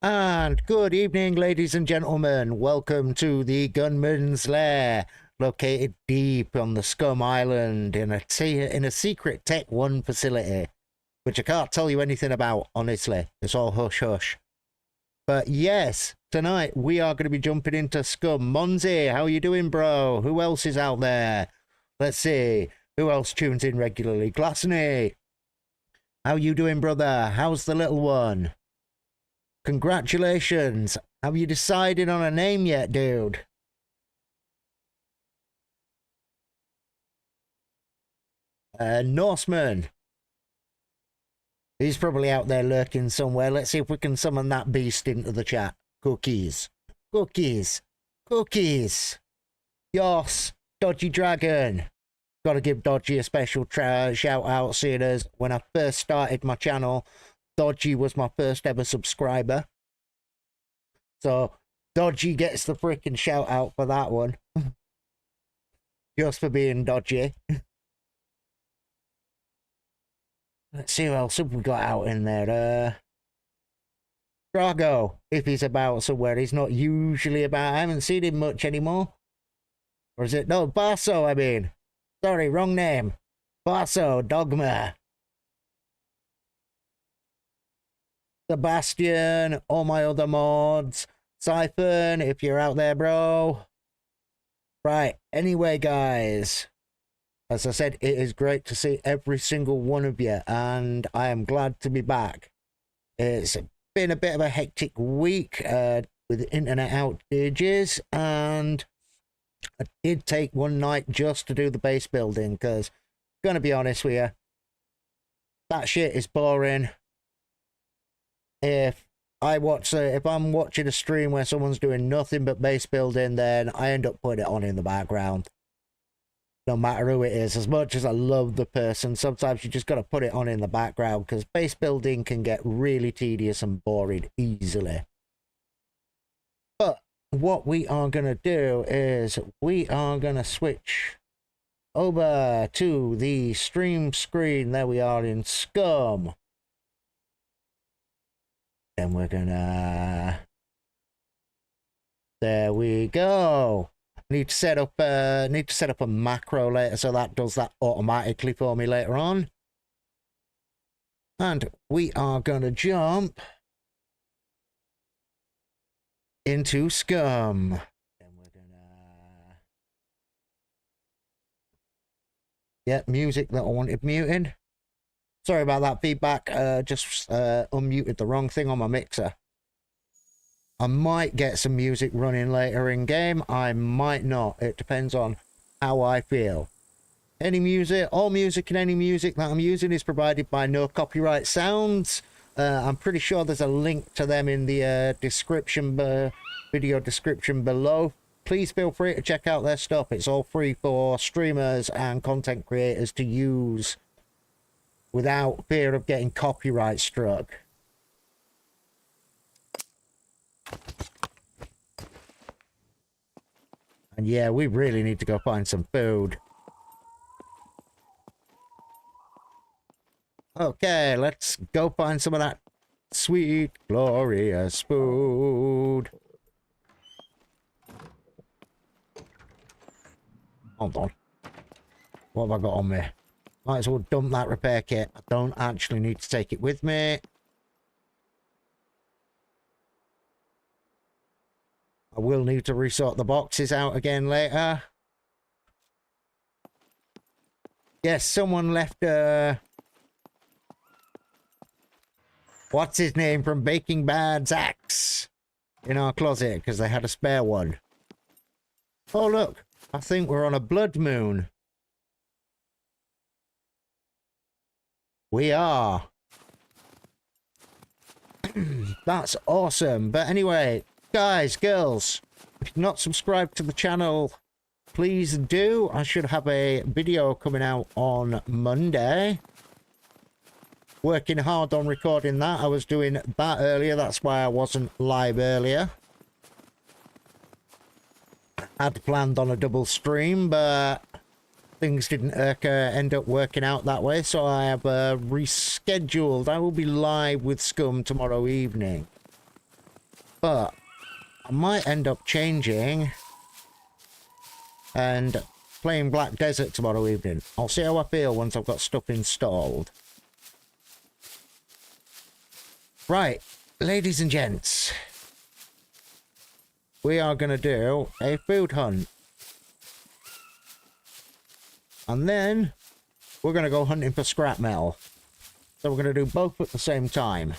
And good evening, ladies and gentlemen. Welcome to the Gunman's Lair, located deep on the Scum Island in a secret Tech 1 facility, which I can't tell you anything about, honestly. It's all hush-hush. But yes, tonight we are going to be jumping into Scum. Monzi, how you doing, bro? Who else is out there? Let's see. Who else tunes in regularly? Glassney, how you doing, brother? How's the little one? Congratulations. Have you decided on a name yet, dude? Norseman. He's probably out there lurking somewhere. Let's see if we can summon that beast into the chat. Cookies. Cookies. Cookies. Yos. Dodgy Dragon. Gotta give Dodgy a special shout out, seeing as when I first started my channel, Dodgy was my first ever subscriber. So, Dodgy gets the freaking shout out for that one. Just for being dodgy. Let's see who else have we got out in there. Drago, if he's about somewhere. He's not usually about. I haven't seen him much anymore. Or is it? No, Barso, I mean. Sorry, wrong name. Barso, Dogma. Sebastian, all my other mods, Siphon, if you're out there, bro. Right, anyway, guys, as I said, it is great to see every single one of you, and I am glad to be back. It's been a bit of a hectic week with internet outages, and I did take one night just to do the base building, because, gonna be honest with you, that shit is boring. If I'm watching a stream where someone's doing nothing but base building, then I end up putting it on in the background. No matter who it is, as much as I love the person, sometimes you just got to put it on in the background, because base building can get really tedious and boring easily. But what we are going to do is we are going to switch over to the stream screen. There we are in Scum. And we're gonna, there we go. Need to set up a macro later, so that does that automatically for me later on. And we are gonna jump into Scum. And we're gonna, yeah, music that I wanted muted. Sorry about that feedback, just unmuted the wrong thing on my mixer. I might get some music running later in game, I might not. It depends on how I feel. Any music, all music and any music that I'm using is provided by No Copyright Sounds. I'm pretty sure there's a link to them in the description, video description below. Please feel free to check out their stuff. It's all free for streamers and content creators to use without fear of getting copyright struck. And yeah, we really need to go find some food. Okay, let's go find some of that sweet, glorious food. Hold on. What have I got on me? Might as well dump that repair kit. I don't actually need to take it with me. I will need to resort the boxes out again later. Yes, someone left what's his name from Breaking Bad's axe in our closet because they had a spare one. Oh look, I think we're on a blood moon. We are. That's awesome. But anyway, guys, girls, if you're not subscribed to the channel, please do. I should have a video coming out on Monday. Working hard on recording that. I was doing that earlier. That's why I wasn't live earlier. I'd planned on a double stream, but things didn't end up working out that way, so I have rescheduled. I will be live with Scum tomorrow evening. But I might end up changing and playing Black Desert tomorrow evening. I'll see how I feel once I've got stuff installed. Right, ladies and gents. We are going to do a food hunt. And then we're going to go hunting for scrap metal. So we're going to do both at the same time.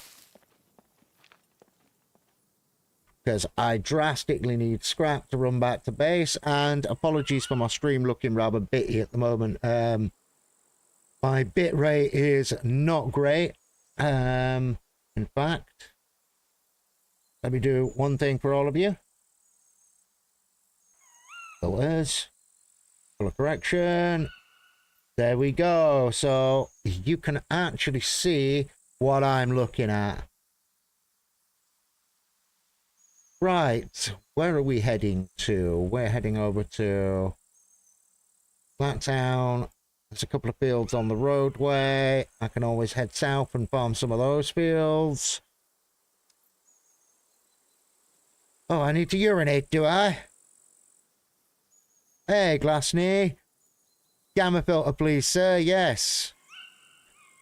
Because I drastically need scrap to run back to base. And apologies for my stream looking rather bitty at the moment. My bit rate is not great. In fact, let me do one thing for all of you. Filters. Color correction. There we go. So you can actually see what I'm looking at. Right, where are we heading to? We're heading over to Blacktown. There's a couple of fields on the roadway. I can always head south and farm some of those fields. Oh, I need to urinate, do I? Hey, glass knee. Gamma filter, please, sir. Yes.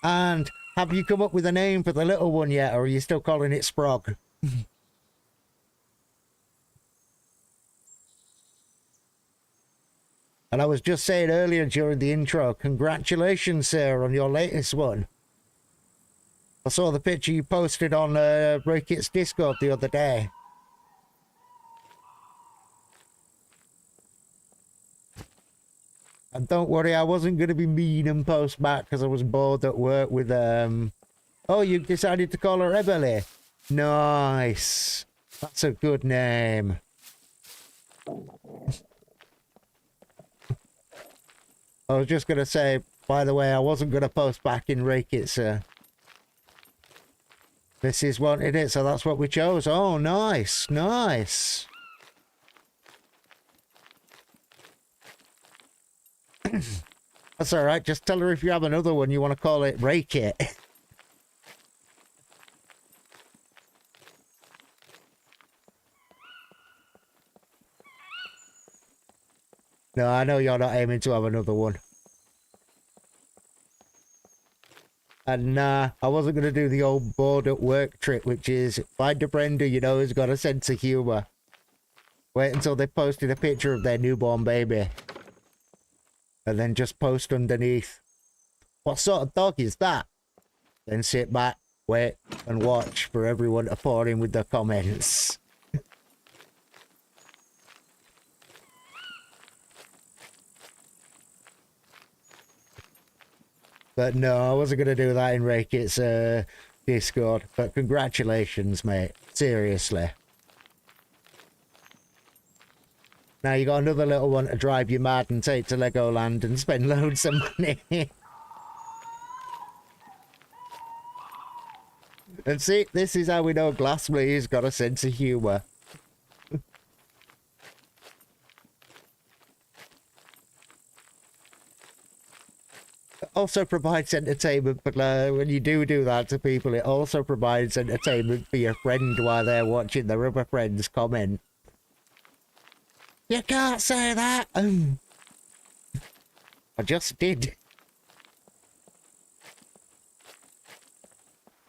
And have you come up with a name for the little one yet, or are you still calling it Sprog? And I was just saying earlier during the intro, congratulations, sir, on your latest one. I saw the picture you posted on Breakit's Discord the other day. And don't worry, I wasn't going to be mean and post back because I was bored at work with, Oh, you decided to call her Ebele? Nice. That's a good name. I was just going to say, by the way, I wasn't going to post back in Breakit's, Mrs. wanted it, so that's what we chose. Oh, nice, nice. That's all right. Just tell her if you have another one, you want to call it Rake It. No, I know you're not aiming to have another one. And nah, I wasn't going to do the old bored at work trick, which is find a friend who you know has got a sense of humour. Wait until they posted a picture of their newborn baby. And then just post underneath, what sort of dog is that? Then sit back, wait, and watch for everyone to pour in with their comments. But no, I wasn't going to do that in Rakit's Discord. But congratulations, mate. Seriously. Now you got another little one to drive you mad and take to Legoland and spend loads of money. And see, this is how we know Glassblee's got a sense of humour. Also provides entertainment, but when you do that to people, it also provides entertainment for your friend while they're watching their other friends comment. You can't say that. I just did.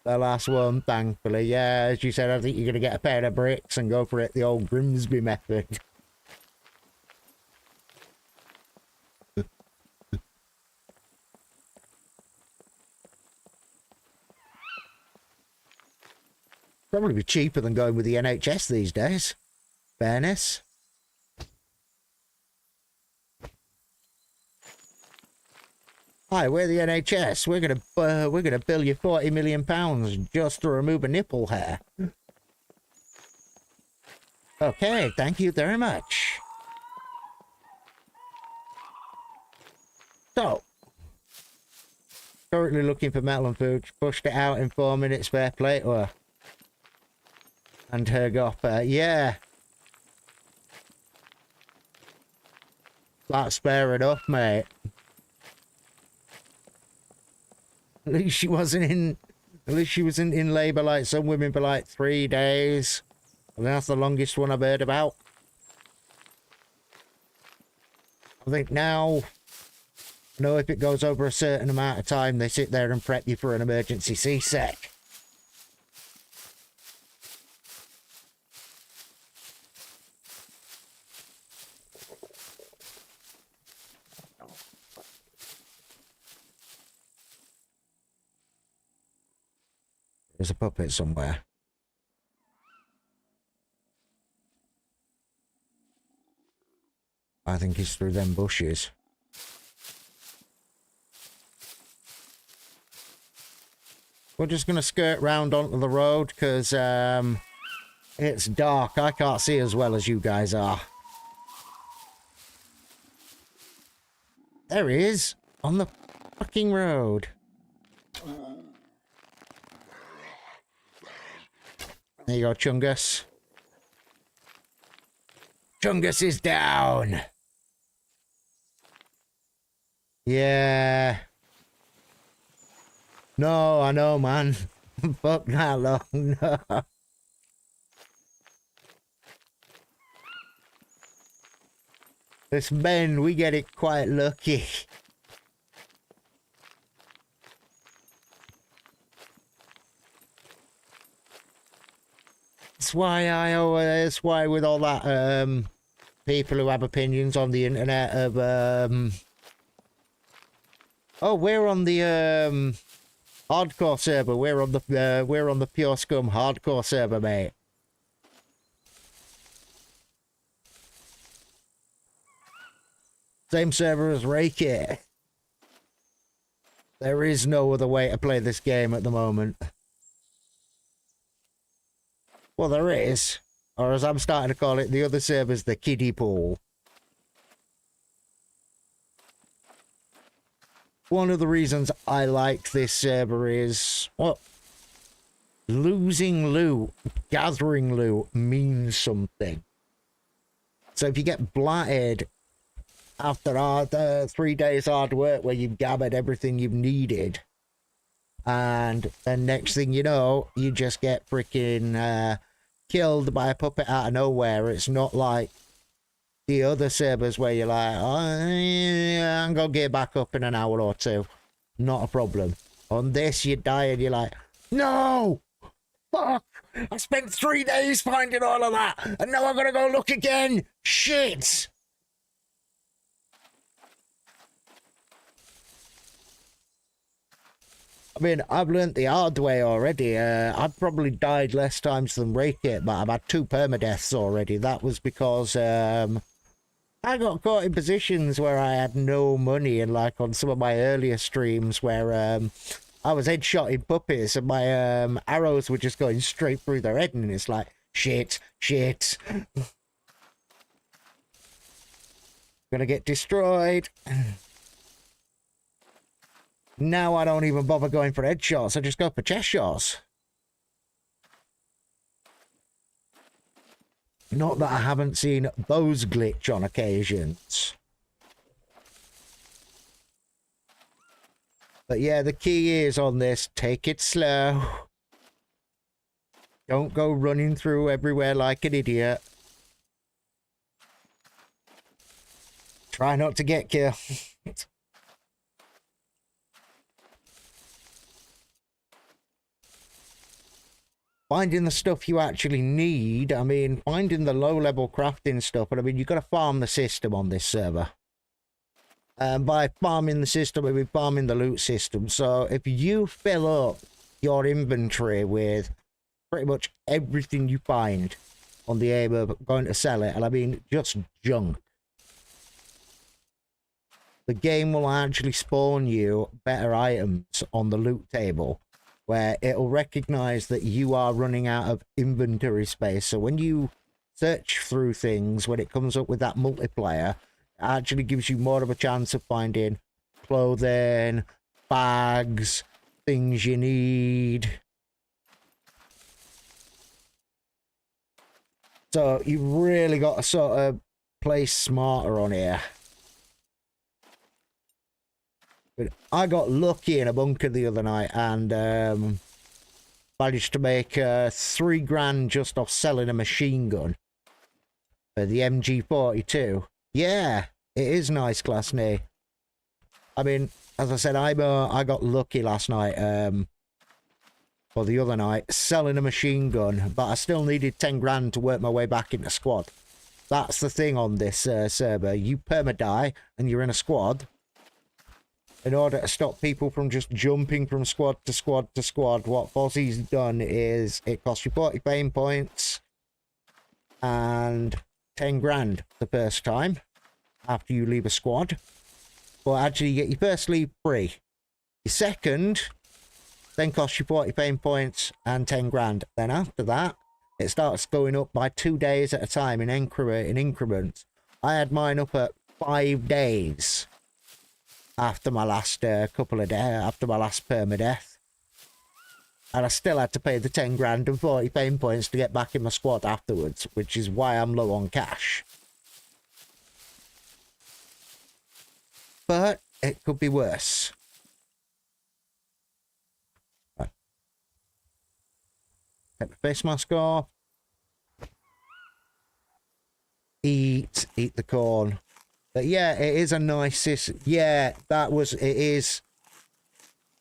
The last one, thankfully. Yeah, as you said, I think you're going to get a pair of bricks and go for it the old Grimsby method. Probably be cheaper than going with the NHS these days. Fairness. Hi, we're the NHS. We're gonna bill you £40 million just to remove a nipple hair. Okay, thank you very much. So, currently looking for metal and food. Pushed it out in 4 minutes. Fair play to her. And her gopper, yeah. That's fair enough, mate. At least she wasn't in labour like some women for like 3 days. I mean, that's the longest one I've heard about. I think now, I know if it goes over a certain amount of time, they sit there and prep you for an emergency C-sec. There's a puppet somewhere. I think he's through them bushes. We're just going to skirt round onto the road because it's dark. I can't see as well as you guys are. There he is, on the fucking road. There you go, Chungus. Chungus is down. Yeah. No, I know, man. Fuck that long. No. This men, we get it quite lucky. That's why with all that people who have opinions on the internet of oh, we're on the hardcore server. We're on the pure scum hardcore server, mate. Same server as Rake. There is no other way to play this game at the moment. Well, there is. Or as I'm starting to call it, the other server's the kiddie pool. One of the reasons I like this server is, well, losing loot, gathering loot means something. So if you get blatted after 3 days hard work where you've gathered everything you've needed, and then next thing you know, you just get freaking killed by a puppet out of nowhere. It's not like the other servers where you're like, oh, yeah, I'm gonna get back up in an hour or two. Not a problem. On this, you die and you're like, no! Fuck! I spent 3 days finding all of that, and now I'm gonna go look again! Shit! I mean, I've learnt the hard way already. I've probably died less times than Rake It, but I've had 2 permadeaths already. That was because I got caught in positions where I had no money, and like on some of my earlier streams where I was headshotting puppies and my arrows were just going straight through their head, and it's like, shit. Gonna get destroyed. Now I don't even bother going for headshots, I just go for chest shots. Not that I haven't seen those glitch on occasions. But yeah, the key is on this, take it slow. Don't go running through everywhere like an idiot. Try not to get killed. Finding the stuff you actually need, I mean, finding the low-level crafting stuff, but I mean, you've got to farm the system on this server. And by farming the system, I mean farming the loot system. So if you fill up your inventory with pretty much everything you find on the aim of going to sell it, and I mean just junk, the game will actually spawn you better items on the loot table, where it'll recognize that you are running out of inventory space. So when you search through things, when it comes up with that multiplier, it actually gives you more of a chance of finding clothing, bags, things you need. So you really got to sort of play smarter on here. But I got lucky in a bunker the other night, and Managed to make $3 just off selling a machine gun. The MG42. Yeah, it is nice, Class A. I mean, as I said, I got lucky last night, or the other night, selling a machine gun, but I still needed 10 grand to work my way back into squad. That's the thing on this server. You perma-die, and you're in a squad. In order to stop people from just jumping from squad to squad to squad, what Fozzie's done is it costs you 40 pain points and 10 grand the first time after you leave a squad. But actually, you get your first leave free. Your second then costs you 40 pain points and 10 grand. Then after that, it starts going up by 2 days at a time in increments. I had mine up at 5 days after my last couple of days, after my last permadeath. And I still had to pay the 10 grand and 40 pain points to get back in my squad afterwards, which is why I'm low on cash. But it could be worse. Right. Take the face mask off. Eat the corn. But yeah, it is a nice... Yeah, it is.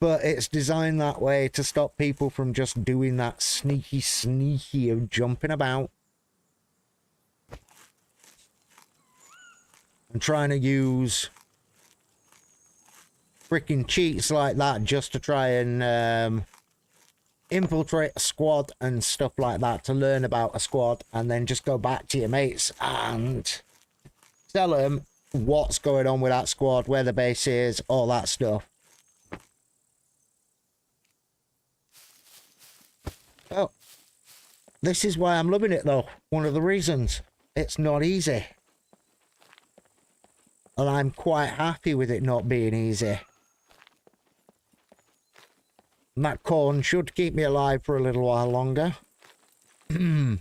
But it's designed that way to stop people from just doing that sneaky of jumping about. And trying to use freaking cheats like that just to try and infiltrate a squad and stuff like that, to learn about a squad and then just go back to your mates and tell them what's going on with that squad, where the base is, all that stuff. Oh, this is why I'm loving it though. One of the reasons. It's not easy. And I'm quite happy with it not being easy. And that corn should keep me alive for a little while longer. I'll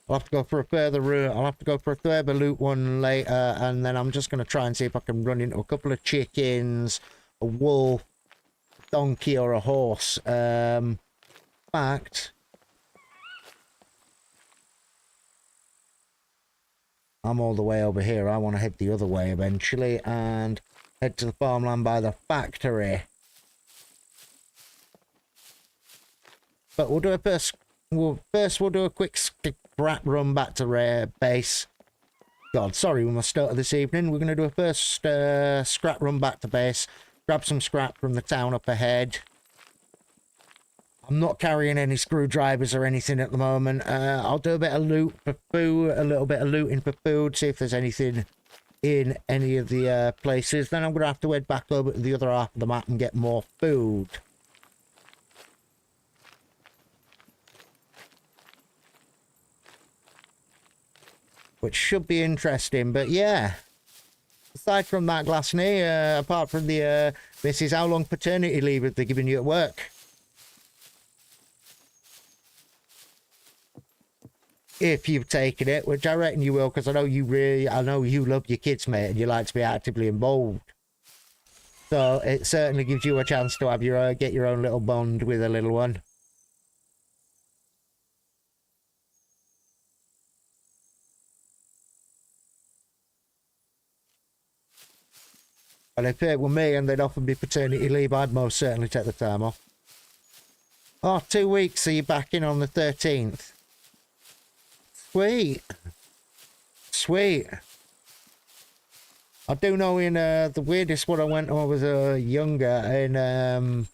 have to go for a further route. I'll have to go for a further loot one later, and then I'm just going to try and see if I can run into a couple of chickens, a wolf, a donkey, or a horse. Fact, I'm all the way over here. I want to head the other way eventually and head to the farmland by the factory. But we'll do a first we'll do a quick scrap run back to base. God, sorry with my stutter this evening. We're going to do a first scrap run back to base. Grab some scrap from the town up ahead. I'm not carrying any screwdrivers or anything at the moment. I'll do a bit of loot for food, a little bit of looting for food, see if there's anything in any of the places. Then I'm going to have to head back over to the other half of the map and get more food. Which should be interesting, but yeah. Aside from that, Glassney, apart from the Mrs. How long paternity leave have they given you at work? If you've taken it, which I reckon you will, because I know you love your kids, mate, and you like to be actively involved. So it certainly gives you a chance to have get your own little bond with a little one. And if it were me and they'd offered me paternity leave, I'd most certainly take the time off. Oh, 2 weeks, so you're back in on the 13th. Sweet. Sweet. I do know in the weirdest one I went when I was younger, in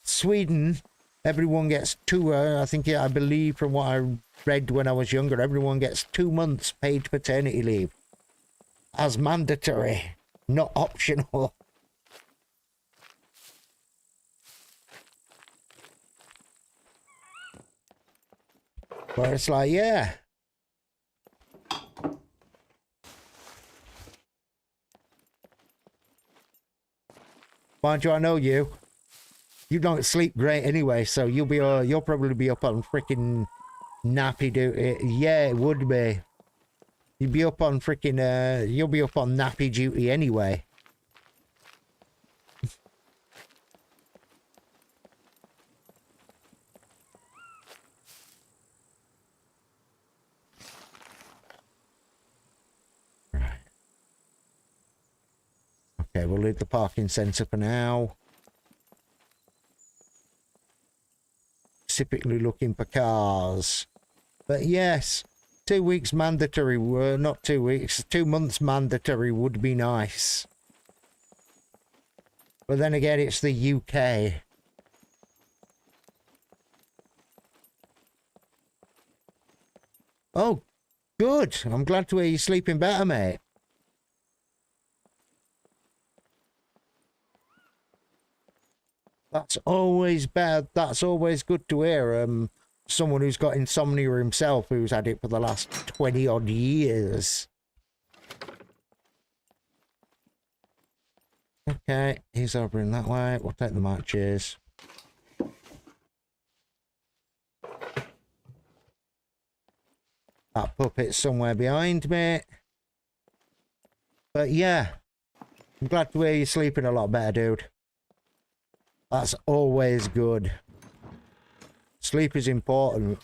Sweden, everyone gets I believe from what I read when I was younger, everyone gets 2 months paid paternity leave. As mandatory. Not optional. Where it's like, yeah. Mind you, I know you. You don't sleep great anyway, so you'll probably be up on freaking nappy duty. Yeah, it would be. You'd be up on freaking, you'll be up on nappy duty anyway. Okay, we'll leave the parking sensor for now. Specifically looking for cars. But yes, 2 weeks mandatory, not 2 weeks, 2 months mandatory would be nice. But then again, it's the UK. Oh, good. I'm glad to hear you're sleeping better, mate. That's always bad. That's always good to hear. Someone who's got insomnia himself, who's had it for the last 20 odd years. Okay, he's over in that way. We'll take the matches. That puppet's somewhere behind me. But yeah, I'm glad to hear you're sleeping a lot better, dude. That's always good. Sleep is important.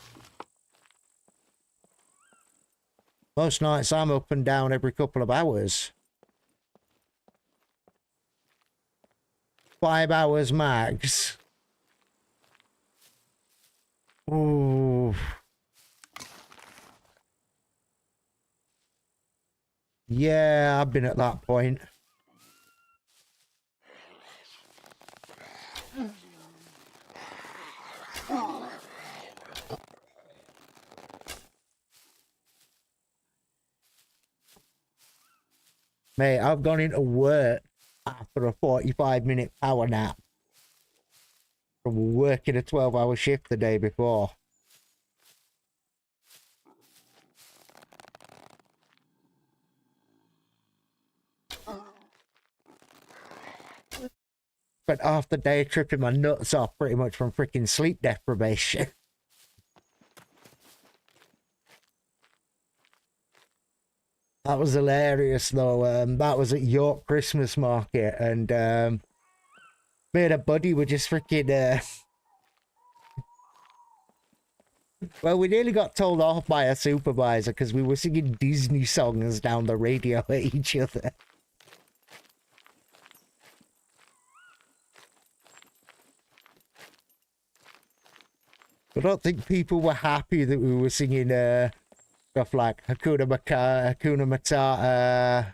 Most nights I'm up and down every couple of hours. 5 hours max. Ooh. Yeah, I've been at that point. Mate, I've gone into work after a 45-minute power nap from working a 12-hour shift the day before. Spent half the day tripping my nuts off pretty much from freaking sleep deprivation. That was hilarious though. That was at York Christmas Market, and me and a buddy were just freaking well, we nearly got told off by a supervisor because we were singing Disney songs down the radio at each other. I don't think people were happy that we were singing stuff like Hakuna Matata.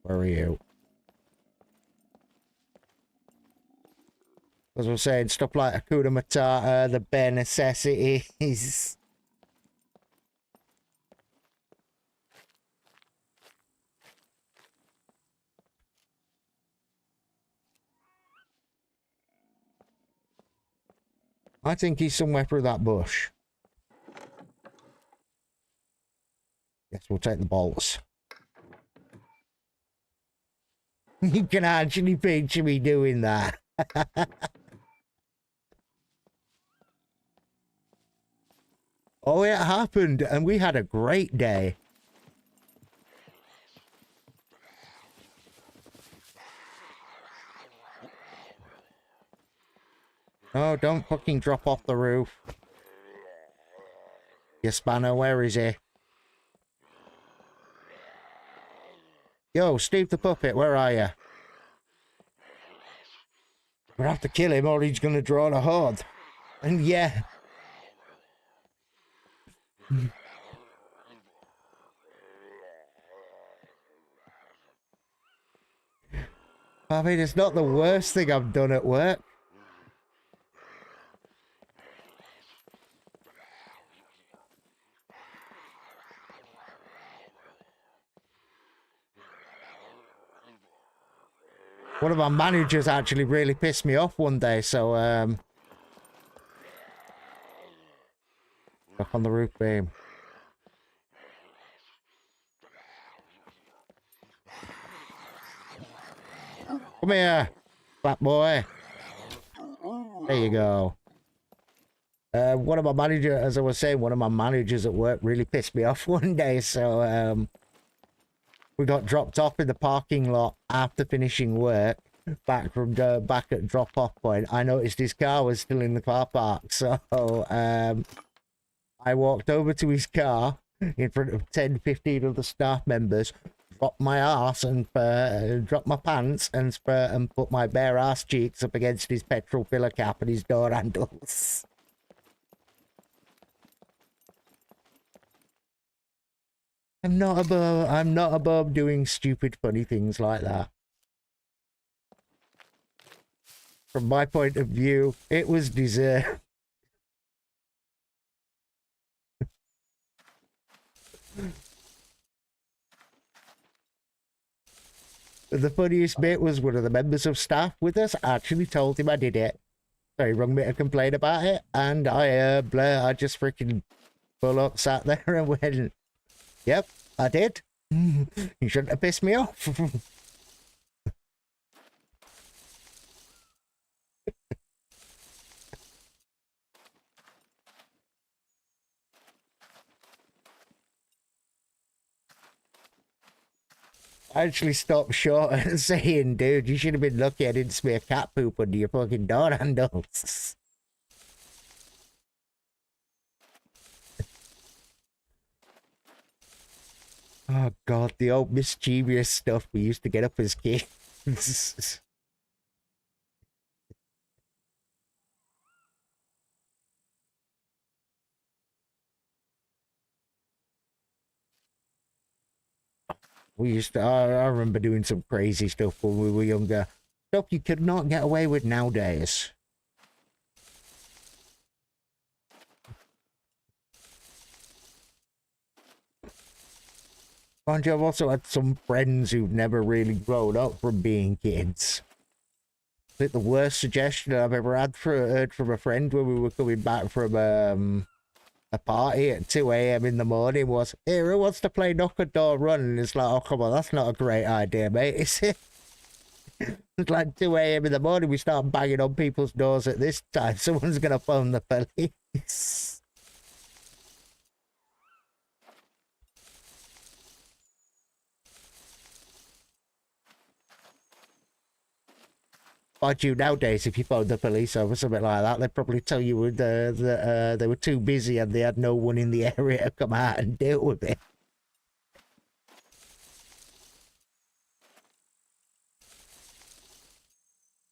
Where are you? As I was saying, stuff like Hakuna Matata, the bare necessities. I think he's somewhere through that bush. Yes, we'll take the bolts. You can actually picture me doing that. Oh, it happened, and we had a great day. Oh, don't fucking drop off the roof. You spanner, where is he? Yo, Steve the Puppet, where are you? We'll have to kill him or he's gonna draw the horde. And yeah. I mean, it's not the worst thing I've done at work. One of our managers actually really pissed me off one day, so up on the roof beam. Come here, fat boy. There you go. One of my managers, as I was saying, one of my managers at work really pissed me off one day, so we got dropped off in the parking lot after finishing work. Back at drop-off point, I noticed his car was still in the car park, so I walked over to his car, in front of 10, 15 other staff members, drop my ass and drop my pants and put my bare ass cheeks up against his petrol filler cap and his door handles. I'm not above doing stupid, funny things like that. From my point of view, it was deserved. The funniest bit was one of the members of staff with us actually told him I did it. So he rung me to complain about it, and I just freaking full up sat there and went, yep, I did. You shouldn't have pissed me off. I actually stopped short and saying, dude, you should have been lucky I didn't smear cat poop under your fucking door handles. Oh god, the old mischievous stuff we used to get up as kids. We used to, I remember doing some crazy stuff when we were younger. Stuff you could not get away with nowadays. Mind you, I've also had some friends who've never really grown up from being kids. I think the worst suggestion I've ever heard from a friend when we were coming back from a party at 2 a.m. in the morning was, here, who wants to play knock a door run? And it's like, oh, come on, that's not a great idea, mate, is it? It's like 2 a.m. in the morning, we start banging on people's doors at this time. Someone's going to phone the police. Mind you, nowadays, if you phoned the police over something like that, they'd probably tell you that they were too busy and they had no one in the area to come out and deal with it.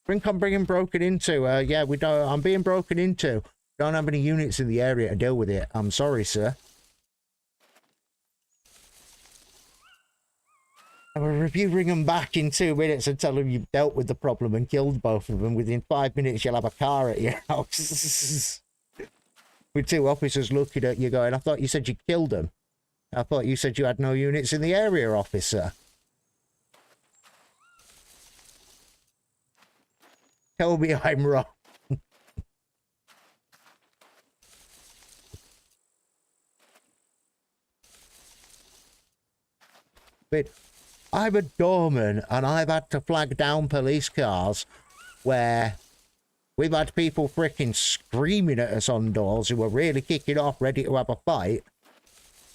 Think I'm being broken into. Yeah, we don't. I'm being broken into. Don't have any units in the area to deal with it. I'm sorry, sir. I will if you ring them back in 2 minutes and tell them you've dealt with the problem and killed both of them, within 5 minutes you'll have a car at your house. With 2 officers looking at you going, I thought you said you killed them. I thought you said you had no units in the area, officer. Tell me I'm wrong. But I'm a doorman and I've had to flag down police cars where we've had people freaking screaming at us on doors who were really kicking off, ready to have a fight.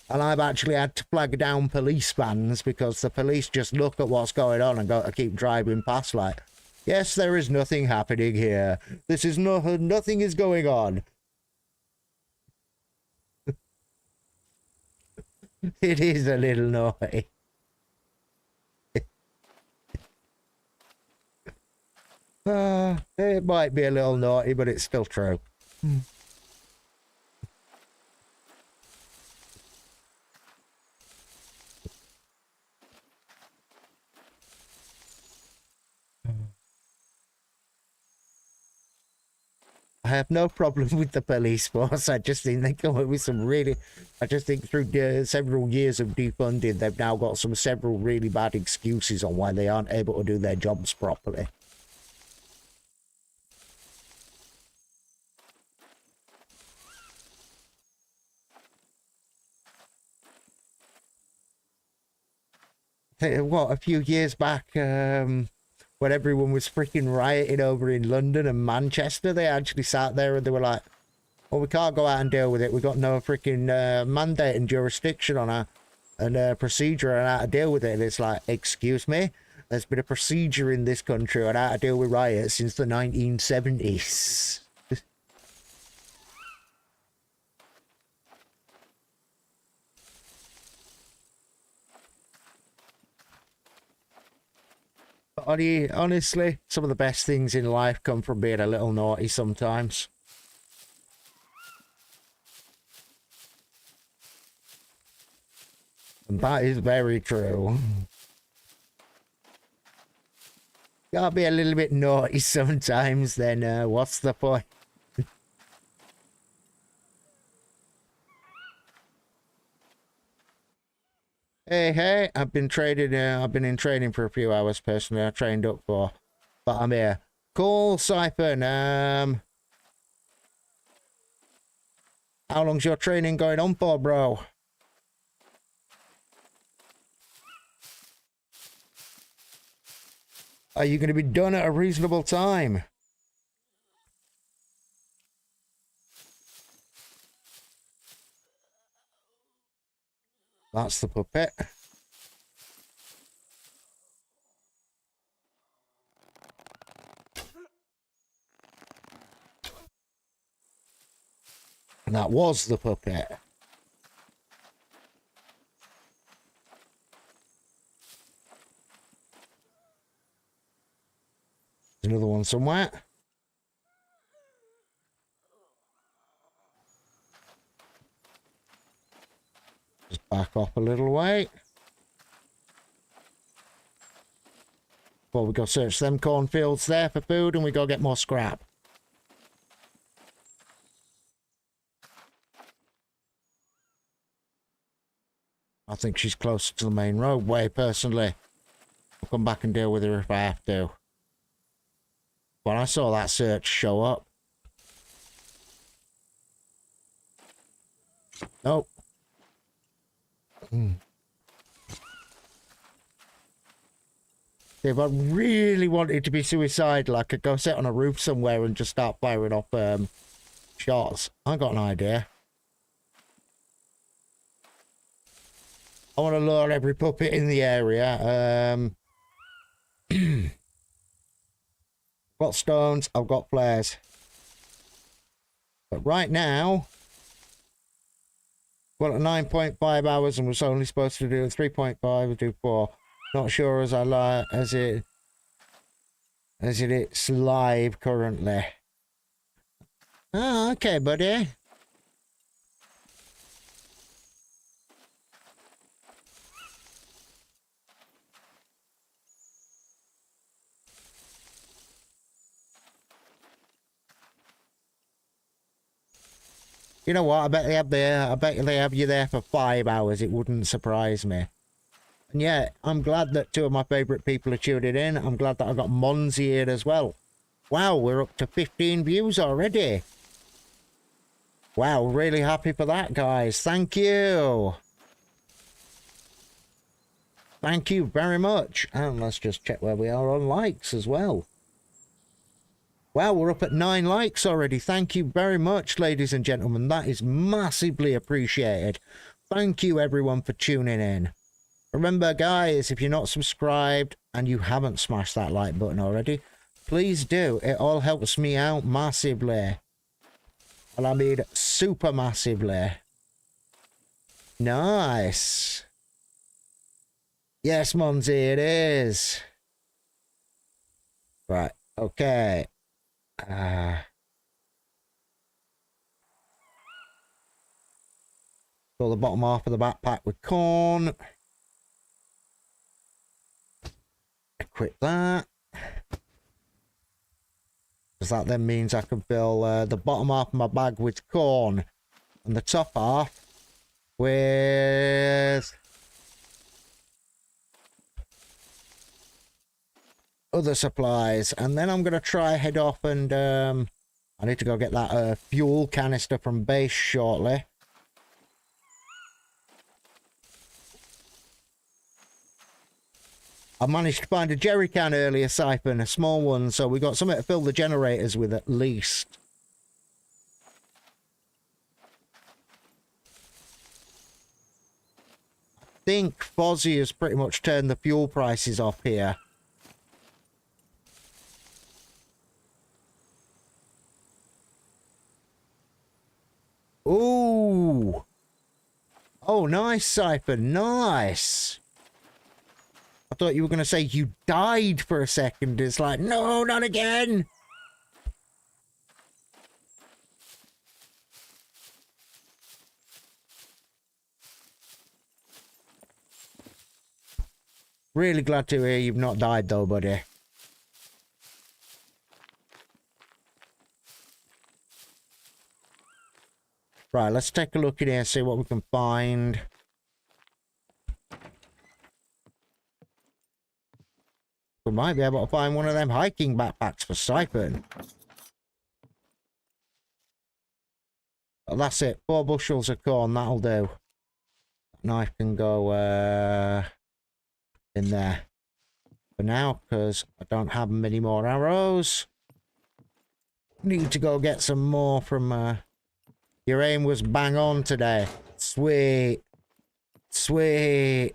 And I've actually had to flag down police vans because the police just look at what's going on and go to keep driving past like, yes, there is nothing happening here. This is nothing is going on. It is a little naughty. It might be a little naughty, but it's still true. I have no problem with the police force. I just think they come up with some really... I just think through several years of defunding, they've now got several really bad excuses on why they aren't able to do their jobs properly. What, a few years back, when everyone was freaking rioting over in London and Manchester, they actually sat there and they were like, well, we can't go out and deal with it. We've got no freaking mandate and jurisdiction on our and procedure on how to deal with it. And it's like, excuse me? There's been a procedure in this country on how to deal with riots since the 1970s. Honestly, some of the best things in life come from being a little naughty sometimes. And that is very true. Gotta be a little bit naughty sometimes, then what's the point? Hey, I've been in training for a few hours personally. I trained up for, but I'm here. Cool, Siphon. How long's your training going on for, bro? Are you going to be done at a reasonable time? That's the puppet. And that was the puppet. There's another one somewhere. Just back off a little way. Well, we go search them cornfields there for food, and we go get more scrap. I think she's closer to the main roadway, personally. I'll come back and deal with her if I have to. But I saw that search show up. Nope. If I really wanted to be suicidal, I could go sit on a roof somewhere and just start firing off shots. I got an idea. I want to lure every puppet in the area. I've got stones, I've got flares. But right now, well, at 9.5 hours and was only supposed to do 3.5 or do 4. Not sure as it's live currently. Oh, okay, buddy. You know what? I bet they have you there for 5 hours. It wouldn't surprise me. And yeah, I'm glad that 2 of my favourite people are tuning in. I'm glad that I got Monzi here as well. Wow, we're up to 15 views already. Wow, really happy for that, guys. Thank you. Thank you very much. And let's just check where we are on likes as well. Wow, we're up at 9 likes already. Thank you very much, ladies and gentlemen. That is massively appreciated. Thank you, everyone, for tuning in. Remember, guys, if you're not subscribed and you haven't smashed that like button already, please do. It all helps me out massively. And I mean super massively. Nice. Yes, Monty, it is. Right, okay. Fill the bottom half of the backpack with corn. Equip that. Because that then means I can fill the bottom half of my bag with corn. And the top half with other supplies. And then I'm going to try head off and I need to go get that fuel canister from base shortly. I managed to find a jerry can earlier, Siphon, a small one, so we got something to fill the generators with at least. I think Fozzie has pretty much turned the fuel prices off here. Ooh! Oh, nice, Siphon, nice! I thought you were going to say you died for a second. It's like, no, not again. Really glad to hear you've not died though, buddy. Right, let's take a look in here, see what we can find. We might be able to find one of them hiking backpacks for Siphon. But that's it. 4 bushels of corn, that'll do. Knife can go in there for now, because I don't have many more arrows. Need to go get some more from... Your aim was bang on today. Sweet. Sweet.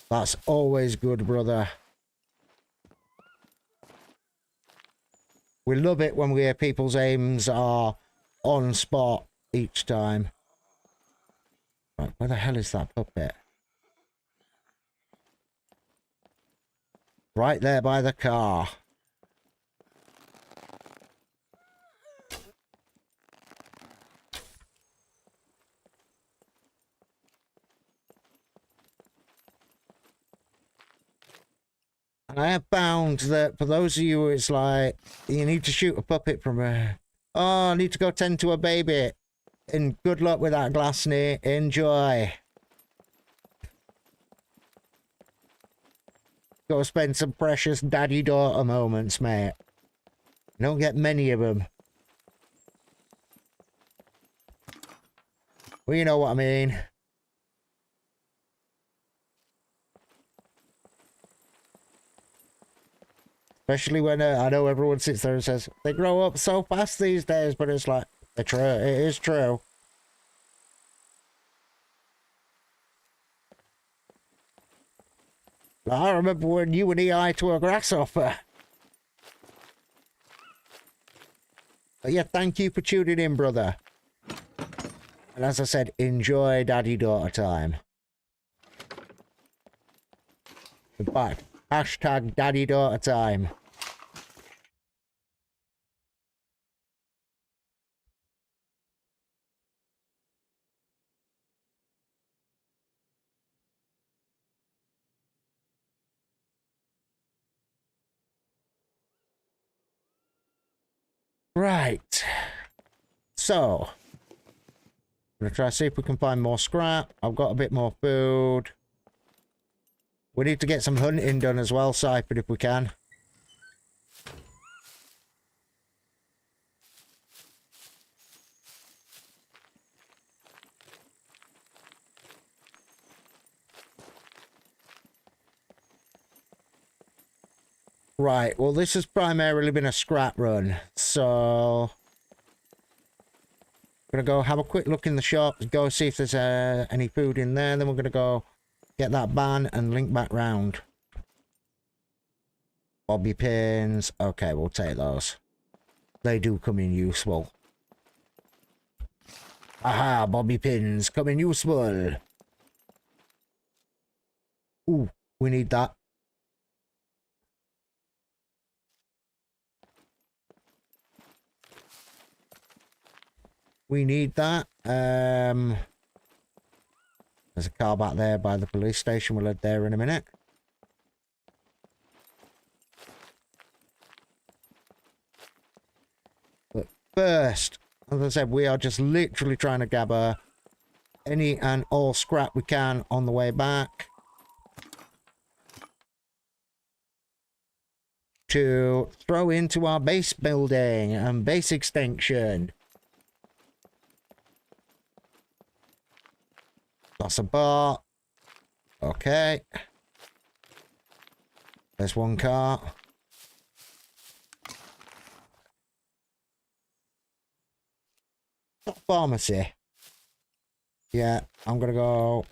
That's always good, brother. We love it when we hear people's aims are on spot each time. Right, where the hell is that puppet? Right there by the car. And I have found that for those of you, it's like, you need to shoot a puppet from a... Oh, I need to go tend to a baby. And good luck with that, Glassney. Enjoy. Go spend some precious daddy-daughter moments, mate. You don't get many of them. Well, you know what I mean. Especially when I know everyone sits there and says, they grow up so fast these days, but it's like, it's true, it is true. I remember when you and EI to a grasshopper. But yeah, thank you for tuning in, brother. And as I said, enjoy daddy-daughter time. In fact, hashtag daddy-daughter time. Right. So, I'm going to try to see if we can find more scrap. I've got a bit more food. We need to get some hunting done as well, Cypher, if we can. Right, well, this has primarily been a scrap run, so... I'm going to go have a quick look in the shop, go see if there's any food in there, then we're going to go get that ban and link back round. Bobby pins, okay, we'll take those. They do come in useful. Aha, bobby pins come in useful. Ooh, we need that. We need that. There's a car back there by the police station. We'll head there in a minute. But first, as I said, we are just literally trying to gather any and all scrap we can on the way back to throw into our base building and base extension. That's a bar. Okay. There's one car. Pharmacy. Yeah, I'm gonna go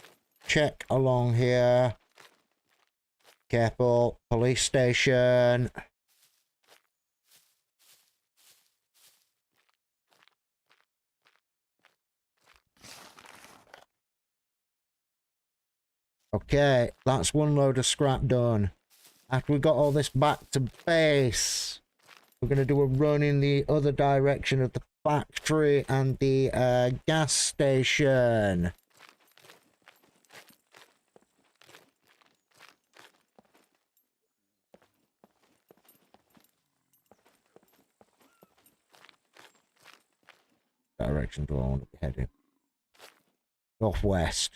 check along here. Careful. Police station. Okay, that's one load of scrap done. After we got all this back to base, we're going to do a run in the other direction of the factory and the gas station. Direction do I want to be heading? Northwest.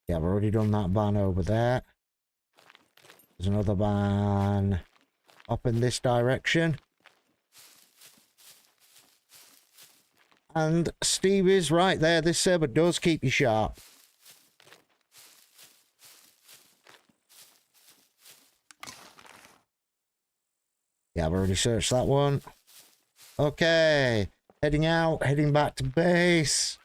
Yeah, I've already done that van over there. There's another van up in this direction. And Steve is right there. This server does keep you sharp. Yeah, I've already searched that one. Okay. Heading out, heading back to base.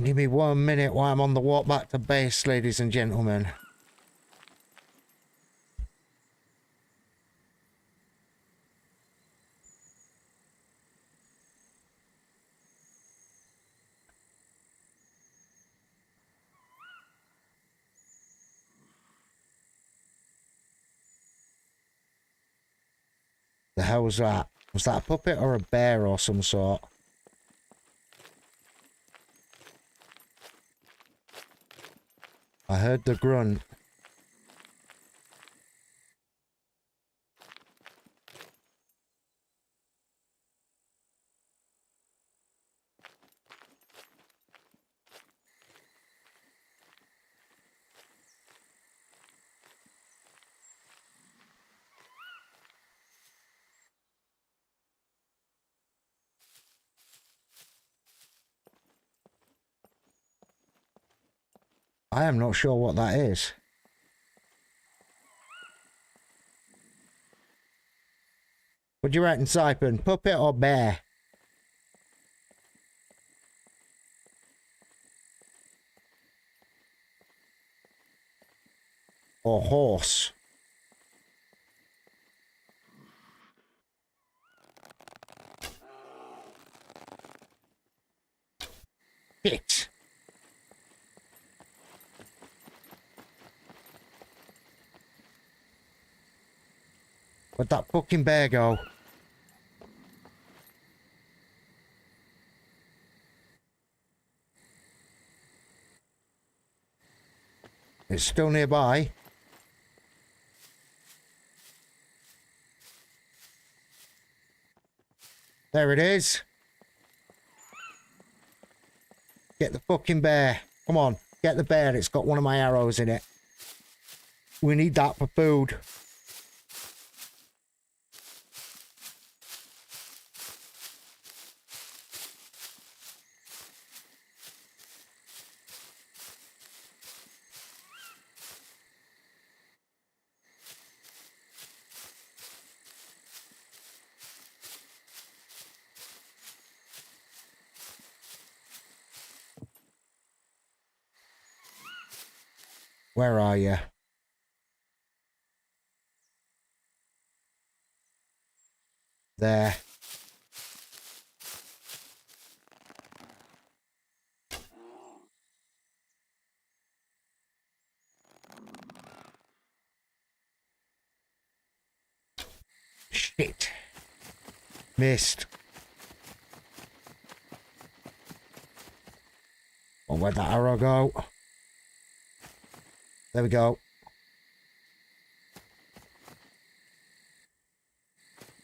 Give me 1 minute while I'm on the walk back to base, ladies and gentlemen. The hell was that? Was that a puppet or a bear or some sort? I heard the grunt. I am not sure what that is. What do you reckon, Saipan? Puppet or bear? Or horse? Shit! Where'd that fucking bear go? It's still nearby. There it is. Get the fucking bear. Come on, get the bear. It's got one of my arrows in it. We need that for food. Where are you? There. Shit. Missed. Oh, where'd that arrow go? There we go.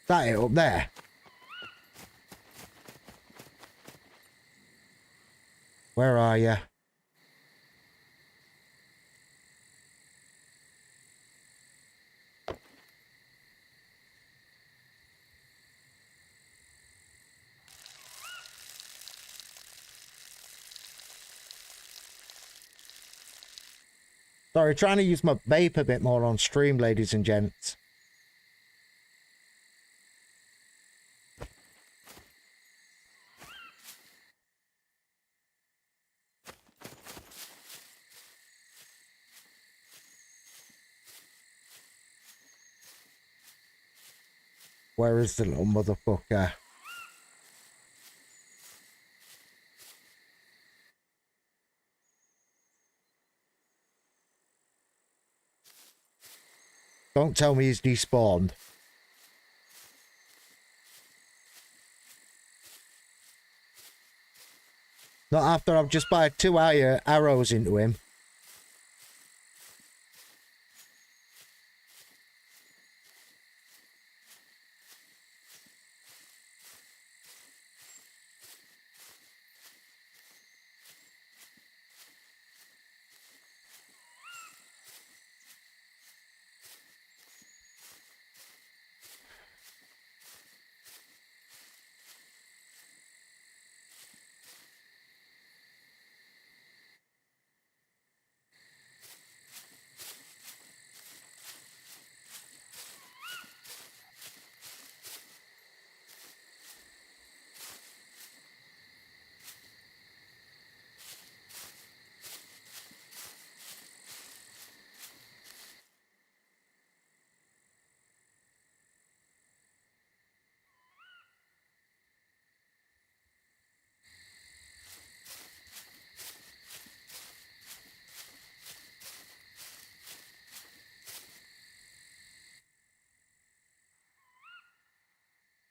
That it up there. Where are you? Sorry, trying to use my vape a bit more on stream, ladies and gents. Where is the little motherfucker? Don't tell me he's despawned. Not after I've just fired 2 arrows into him.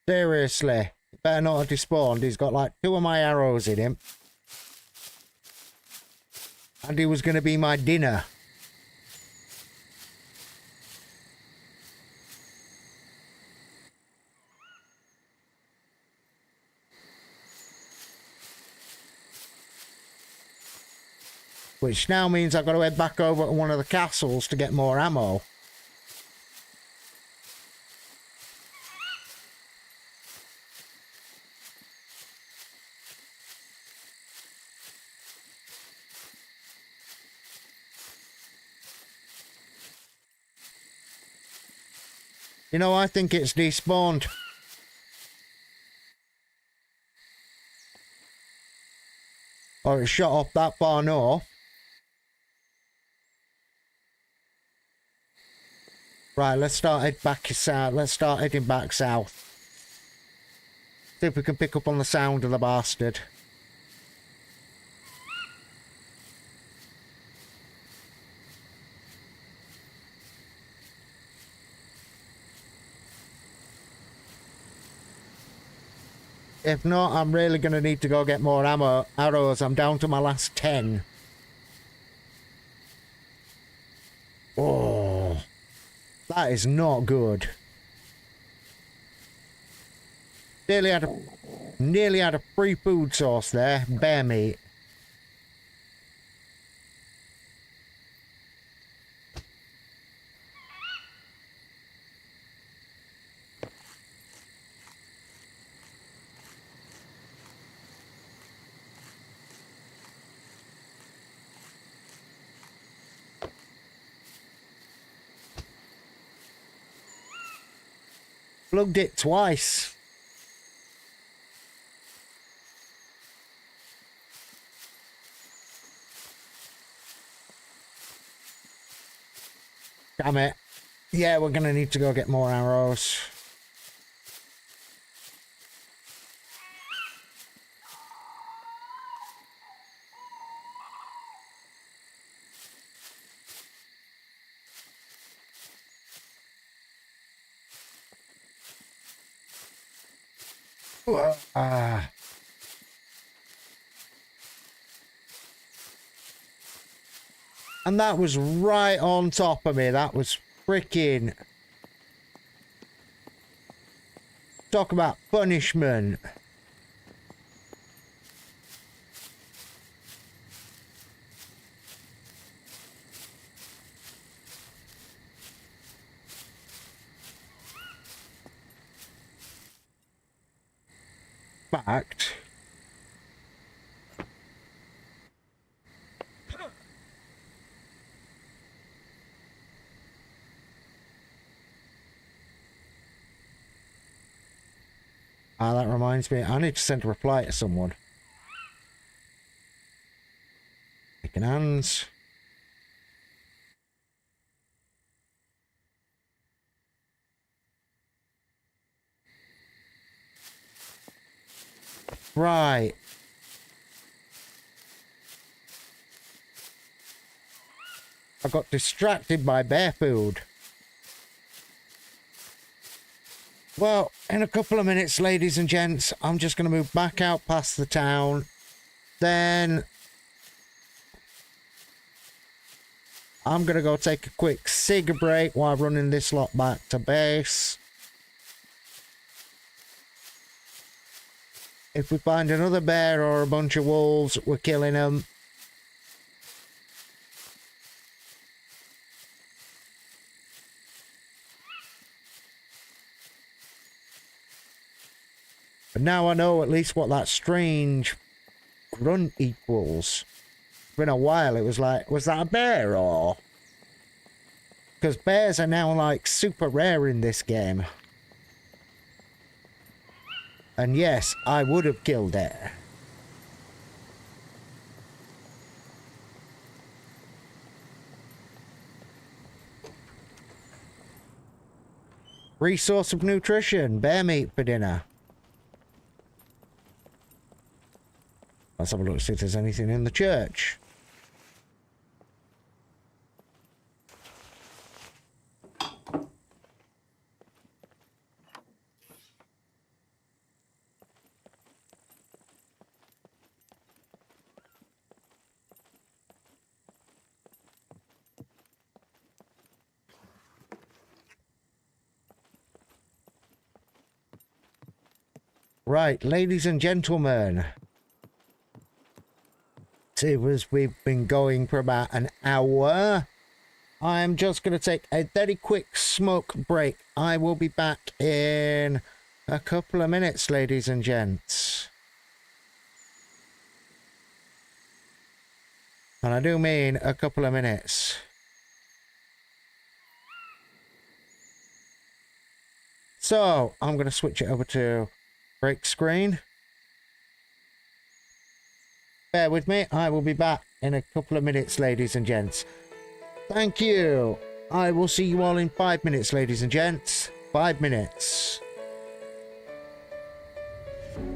Seriously, better not have despawned. He's got like 2 of my arrows in him. And he was going to be my dinner. Which now means I've got to head back over to one of the castles to get more ammo. You know, I think it's despawned. Or it's shot off that far north. Right, let's start heading back south. Let's start heading back south. See if we can pick up on the sound of the bastard. If not, I'm really going to need to go get more arrows. I'm down to my last 10. Oh, that is not good. Nearly had a free food source there. Bear meat. Plugged it twice. Damn it. Yeah, we're gonna need to go get more arrows. And that was right on top of me. That was freaking... Talk about punishment. Fact. Ah, that reminds me. I need to send a reply to someone. Shaking hands. Right. I got distracted by bear food. Well, in a couple of minutes, ladies and gents, I'm just going to move back out past the town. Then I'm going to go take a quick cig break while running this lot back to base. If we find another bear or a bunch of wolves, we're killing them. But now I know at least what that strange grunt equals. It's been a while, it was like, was that a bear or? Because bears are now like super rare in this game. And yes, I would have killed it. Resource of nutrition, bear meat for dinner. Let's have a look, see if there's anything in the church. Right, ladies and gentlemen. It was, we've been going for about an hour. I'm just going to take a very quick smoke break. I will be back in a couple of minutes, ladies and gents. And I do mean a couple of minutes. So, I'm going to switch it over to break screen. Bear with me, I will be back in a couple of minutes, ladies and gents. Thank you. I will see you all in 5 minutes, ladies and gents. 5 minutes.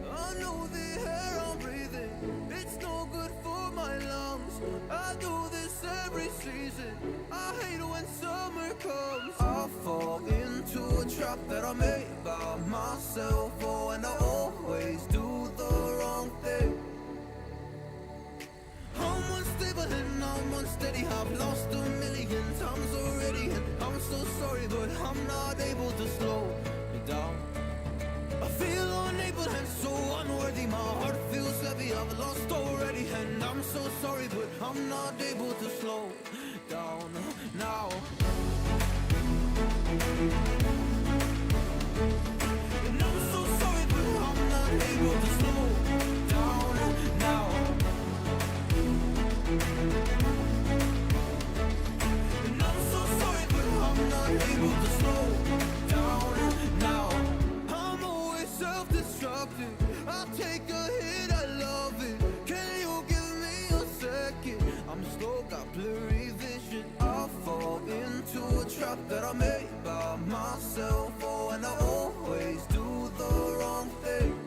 I know the air I'm breathing, it's no good for my lungs. I do this every season, I hate when summer comes. I fall into a trap that I made by myself. Oh, and I always do the wrong thing. I'm unstable and I'm unsteady. I've lost a million times already, and I'm so sorry, but I'm not able to slow me down. I feel unable and so unworthy. My heart feels heavy. I've lost already, and I'm so sorry, but I'm not able to slow down now. And I'm so sorry, but I'm not able to slow down now. And I'm so sorry, but I'm not able to slow down now. I'm always self-destructive. I take a hit, I love it. Can you give me a second? I'm slow, got blurry vision. I fall into a trap that I made by myself. Oh, and I always do the wrong thing.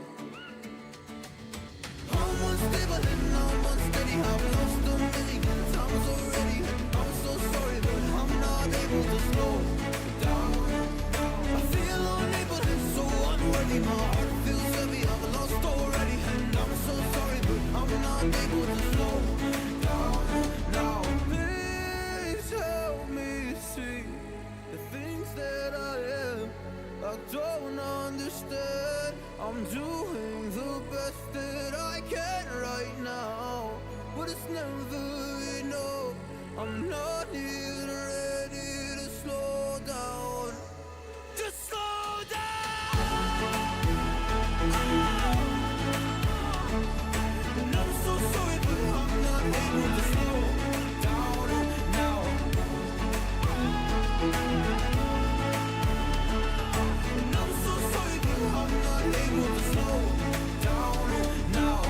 I'm unstable and I'm unsteady. I've lost a million times already, and I'm so sorry, but I'm not able to slow down. I feel unable and so unworthy. My heart feels heavy. I've lost already, and I'm so sorry, but I'm not able to slow down now. Please help me see the things that I am. I don't understand. I'm doing the best that I can right now, but it's never enough. I'm not even ready to slow down. Just slow down. And I'm so sorry, but I'm not able to slow down now. And I'm so sorry, but I'm not able to slow down now.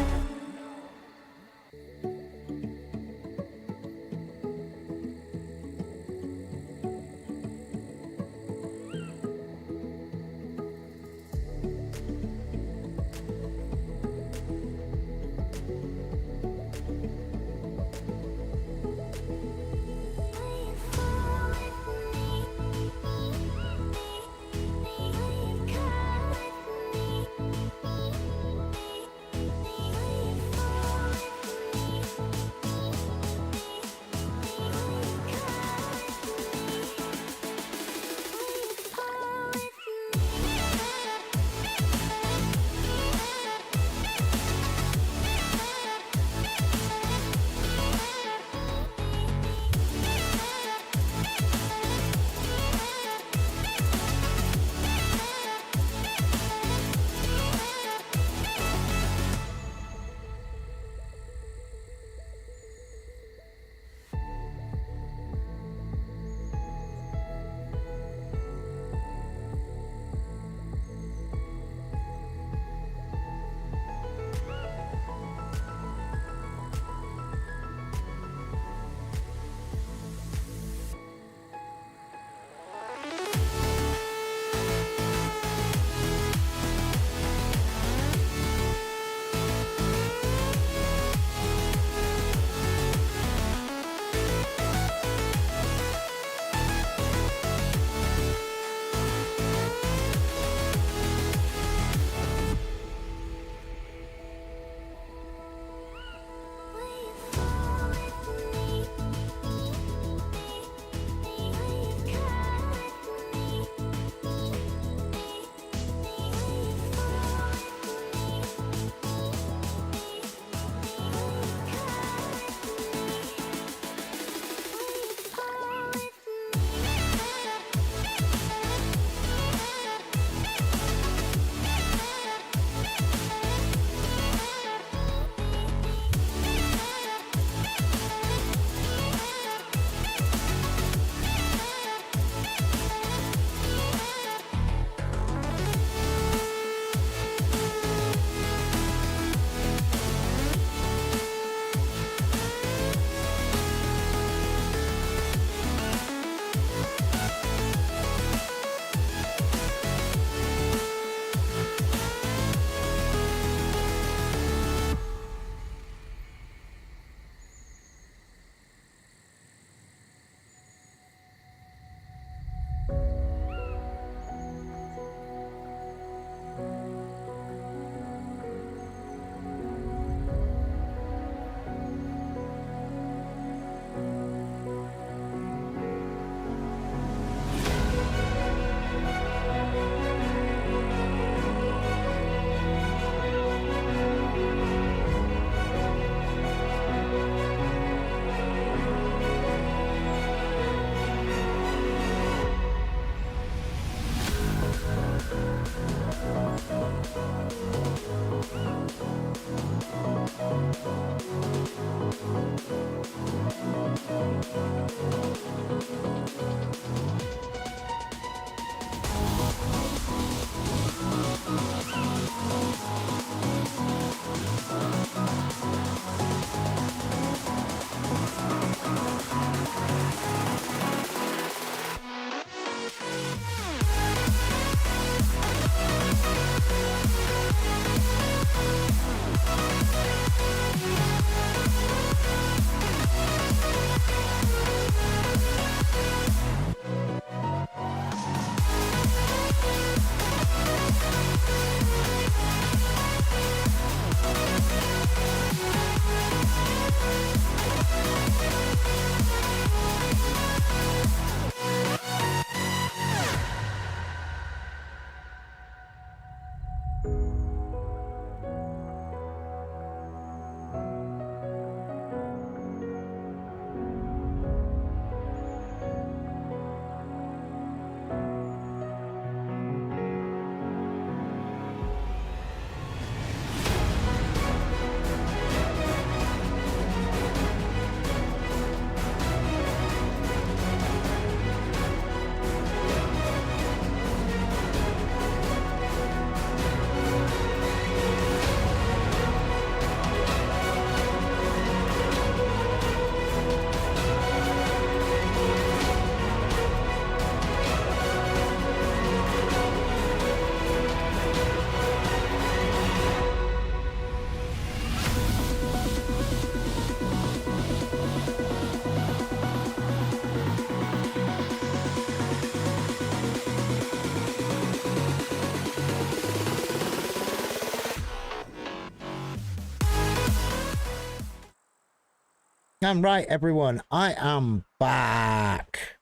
I'm right, everyone. I am back.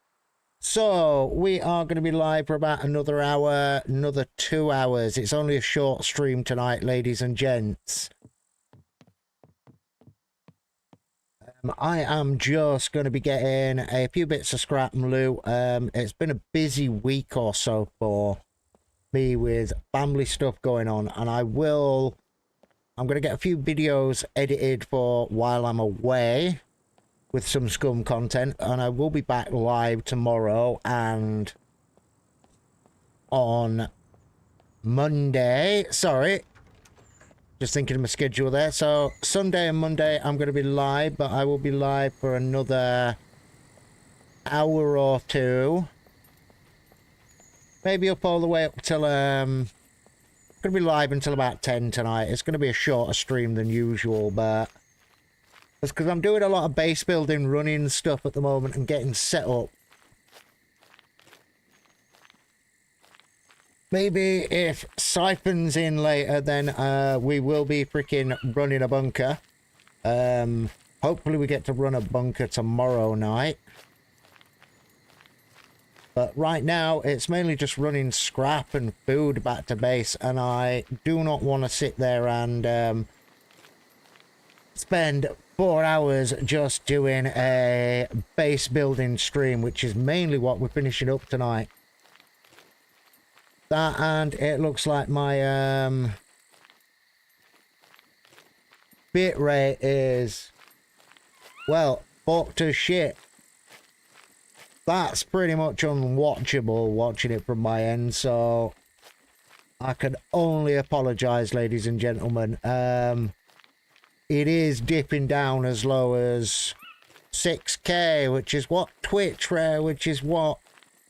So we are going to be live for about another hour, another 2 hours. It's only a short stream tonight, ladies and gents. I am just going to be getting a few bits of scrap and loot. It's been a busy week or so for me with family stuff going on, and I'm going to get a few videos edited for while I'm away with some Scum content, and I will be back live tomorrow and on Monday. Sorry, just thinking of my schedule there. So Sunday and Monday I'm going to be live, but I will be live for another hour or two, maybe up all the way up till I'm going to be live until about 10 tonight. It's going to be a shorter stream than usual, but it's because I'm doing a lot of base building, running stuff at the moment and getting set up. Maybe if Siphon's in later, then we will be freaking running a bunker. Hopefully we get to run a bunker tomorrow night. But right now, it's mainly just running scrap and food back to base, and I do not want to sit there and spend 4 hours just doing a base building stream, which is mainly what we're finishing up tonight. That, and it looks like my bit rate is, well, fucked as shit. That's pretty much unwatchable watching it from my end, so I can only apologize, ladies and gentlemen. It is dipping down as low as 6K, which is what Twitch, which is what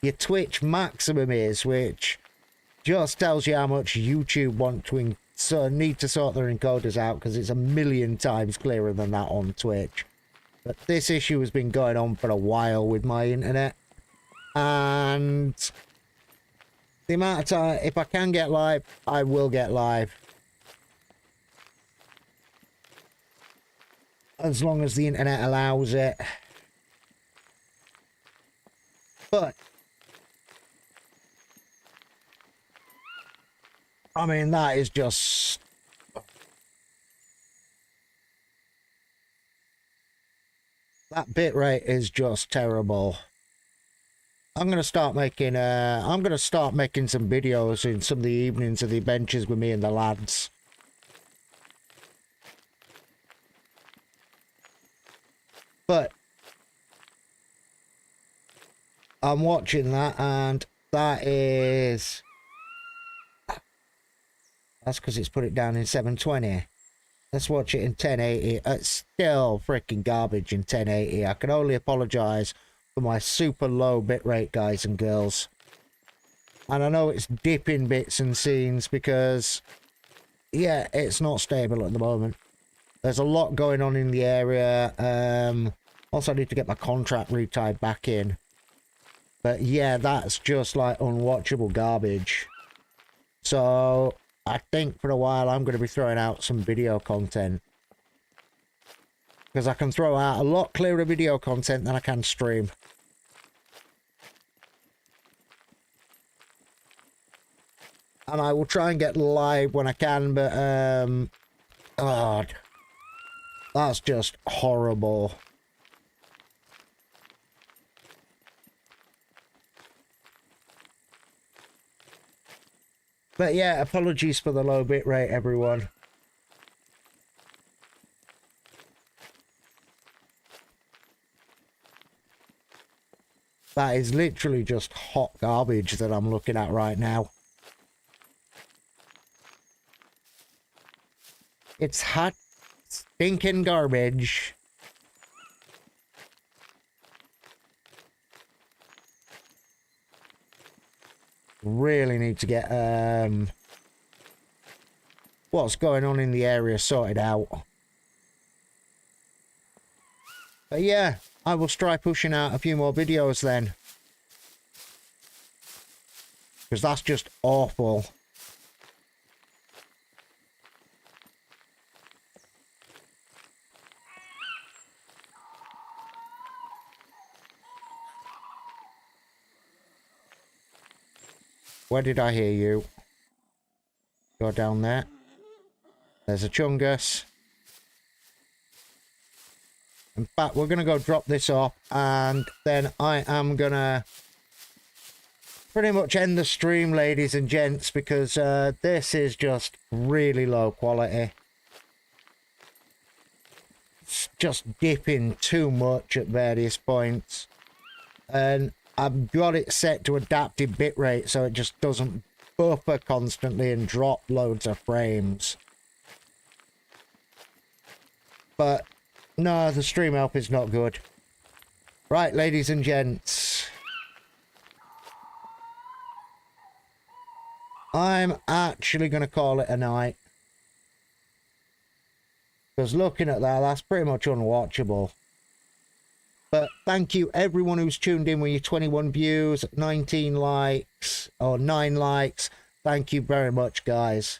your Twitch maximum is, which just tells you how much YouTube want to need to sort their encoders out, because it's a million times clearer than that on Twitch. But this issue has been going on for a while with my internet, and the amount of time, if I can get live, I will get live. As long as the internet allows it. But I mean, that is just, that bitrate is just terrible. I'm gonna start making some videos in some of the evenings of the adventures with me and the lads. But I'm watching that, and that is, that's because it's put it down in 720. Let's watch it in 1080. It's still freaking garbage in 1080. I can only apologize for my super low bitrate, guys and girls. And I know it's dipping bits and scenes because, yeah, it's not stable at the moment. There's a lot going on in the area. Also, I need to get my contract retied back in. But yeah, that's just like unwatchable garbage. So I think for a while I'm going to be throwing out some video content, because I can throw out a lot clearer video content than I can stream. And I will try and get live when I can, but God, that's just horrible. But yeah, apologies for the low bit rate, everyone. That is literally just hot garbage that I'm looking at right now. It's hot, stinking garbage. Really need to get what's going on in the area sorted out. But yeah, I will try pushing out a few more videos then, because that's just awful. Where did I hear you? Go down there. There's a chungus. In fact, we're going to go drop this off, and then I am going to pretty much end the stream, ladies and gents, because this is just really low quality. It's just dipping too much at various points. And I've got it set to adaptive bitrate so it just doesn't buffer constantly and drop loads of frames. But no, the stream help is not good. Right, ladies and gents. I'm actually going to call it a night. Because looking at that, that's pretty much unwatchable. But thank you everyone who's tuned in with your 21 views, 19 likes, or 9 likes. Thank you very much, guys.